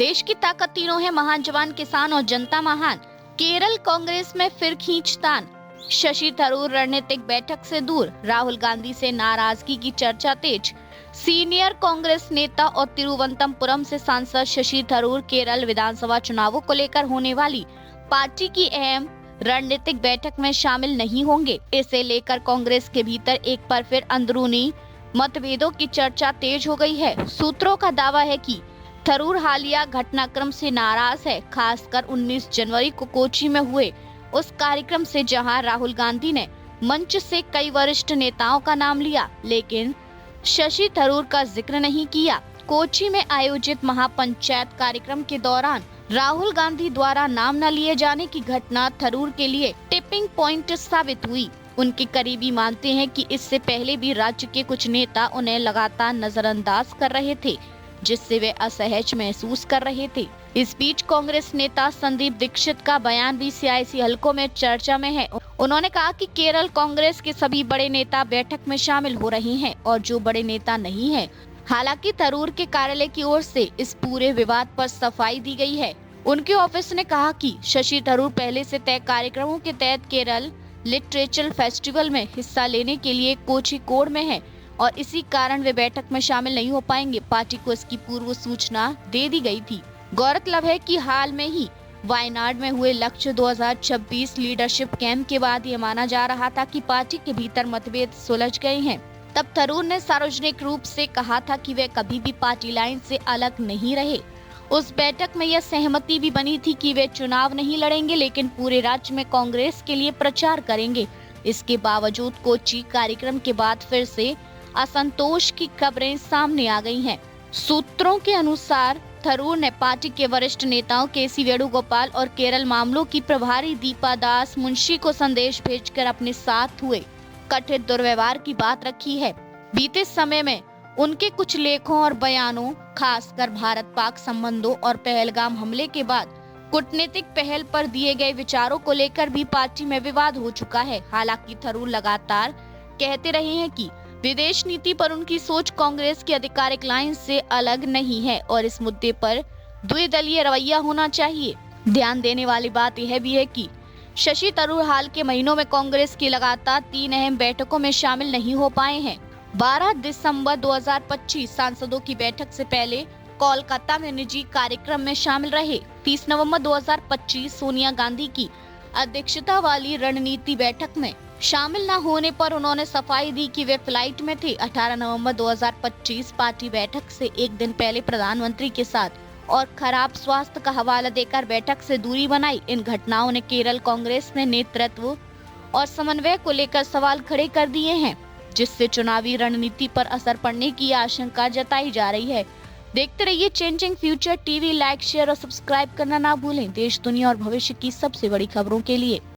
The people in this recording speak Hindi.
देश की ताकत तीनों है, महान जवान, किसान और जनता महान। केरल कांग्रेस में फिर खींचतान, शशि थरूर रणनीतिक बैठक से दूर, राहुल गांधी से नाराजगी की चर्चा तेज। सीनियर कांग्रेस नेता और तिरुवनंतपुरम से सांसद शशि थरूर केरल विधानसभा चुनावों को लेकर होने वाली पार्टी की अहम रणनीतिक बैठक में शामिल नहीं होंगे। इसे लेकर कांग्रेस के भीतर एक बार फिर अंदरूनी मतभेदों की चर्चा तेज हो गई है। सूत्रों का दावा है कि थरूर हालिया घटनाक्रम से नाराज है, खासकर 19 जनवरी को कोची में हुए उस कार्यक्रम से जहां राहुल गांधी ने मंच से कई वरिष्ठ नेताओं का नाम लिया, लेकिन शशि थरूर का जिक्र नहीं किया। कोची में आयोजित महापंचायत कार्यक्रम के दौरान राहुल गांधी द्वारा नाम न लिए जाने की घटना थरूर के लिए टिपिंग पॉइंट साबित हुई। उनके करीबी मानते हैं कि इससे पहले भी राज्य के कुछ नेता उन्हें लगातार नजरअंदाज कर रहे थे, जिससे वे असहज महसूस कर रहे थे। इस बीच कांग्रेस नेता संदीप दीक्षित का बयान भी सियासी हलकों में चर्चा में है। उन्होंने कहा कि केरल कांग्रेस के सभी बड़े नेता बैठक में शामिल हो रहे हैं और जो बड़े नेता नहीं हैं। हालांकि थरूर के कार्यालय की ओर से इस पूरे विवाद पर सफाई दी गई है। उनके ऑफिस ने कहा कि शशि थरूर पहले से तय कार्यक्रमों के तहत केरल लिटरेचर फेस्टिवल में हिस्सा लेने के लिए कोझिकोड में है और इसी कारण वे बैठक में शामिल नहीं हो पाएंगे। पार्टी को इसकी पूर्व सूचना दे दी गई थी। गौरतलब है कि हाल में ही वायनाड में हुए लक्ष्य 2026 लीडरशिप कैंप के बाद ये माना जा रहा था कि पार्टी के भीतर मतभेद सुलझ गए हैं। तब थरूर ने सार्वजनिक रूप से कहा था कि वे कभी भी पार्टी लाइन से अलग नहीं रहे। उस बैठक में यह सहमति भी बनी थी कि वे चुनाव नहीं लड़ेंगे, लेकिन पूरे राज्य में कांग्रेस के लिए प्रचार करेंगे। इसके बावजूद कोची कार्यक्रम के बाद फिर से असंतोष की खबरें सामने आ गई हैं। सूत्रों के अनुसार थरूर ने पार्टी के वरिष्ठ नेताओं के.सी. वेणुगोपाल और केरल मामलों की प्रभारी दीपा दास मुंशी को संदेश भेजकर अपने साथ हुए कथित दुर्व्यवहार की बात रखी है। बीते समय में उनके कुछ लेखों और बयानों, खासकर भारत पाक संबंधों और पहलगाम हमले के बाद कूटनीतिक पहल पर दिए गए विचारों को लेकर भी पार्टी में विवाद हो चुका है। हालांकि थरूर लगातार कहते रहे हैं कि विदेश नीति पर उनकी सोच कांग्रेस की आधिकारिक लाइन से अलग नहीं है और इस मुद्दे पर द्विदलीय रवैया होना चाहिए। ध्यान देने वाली बात यह भी है कि शशि थरूर हाल के महीनों में कांग्रेस की लगातार 3 अहम बैठकों में शामिल नहीं हो पाए हैं। 12 दिसंबर 2025 सांसदों की बैठक से पहले कोलकाता में निजी कार्यक्रम में शामिल रहे। 30 नवंबर 2025 सोनिया गांधी की अध्यक्षता वाली रणनीति बैठक में शामिल न होने पर उन्होंने सफाई दी कि वे फ्लाइट में थे। 18 नवंबर 2025 पार्टी बैठक से एक दिन पहले प्रधानमंत्री के साथ और खराब स्वास्थ्य का हवाला देकर बैठक से दूरी बनाई। इन घटनाओं ने केरल कांग्रेस में नेतृत्व और समन्वय को लेकर सवाल खड़े कर दिए हैं, जिससे चुनावी रणनीति पर असर पड़ने की आशंका जताई जा रही है। देखते रहिए changing future TV. Like, share और सब्सक्राइब करना ना भूलें। देश, दुनिया और भविष्य की सबसे बड़ी खबरों के लिए।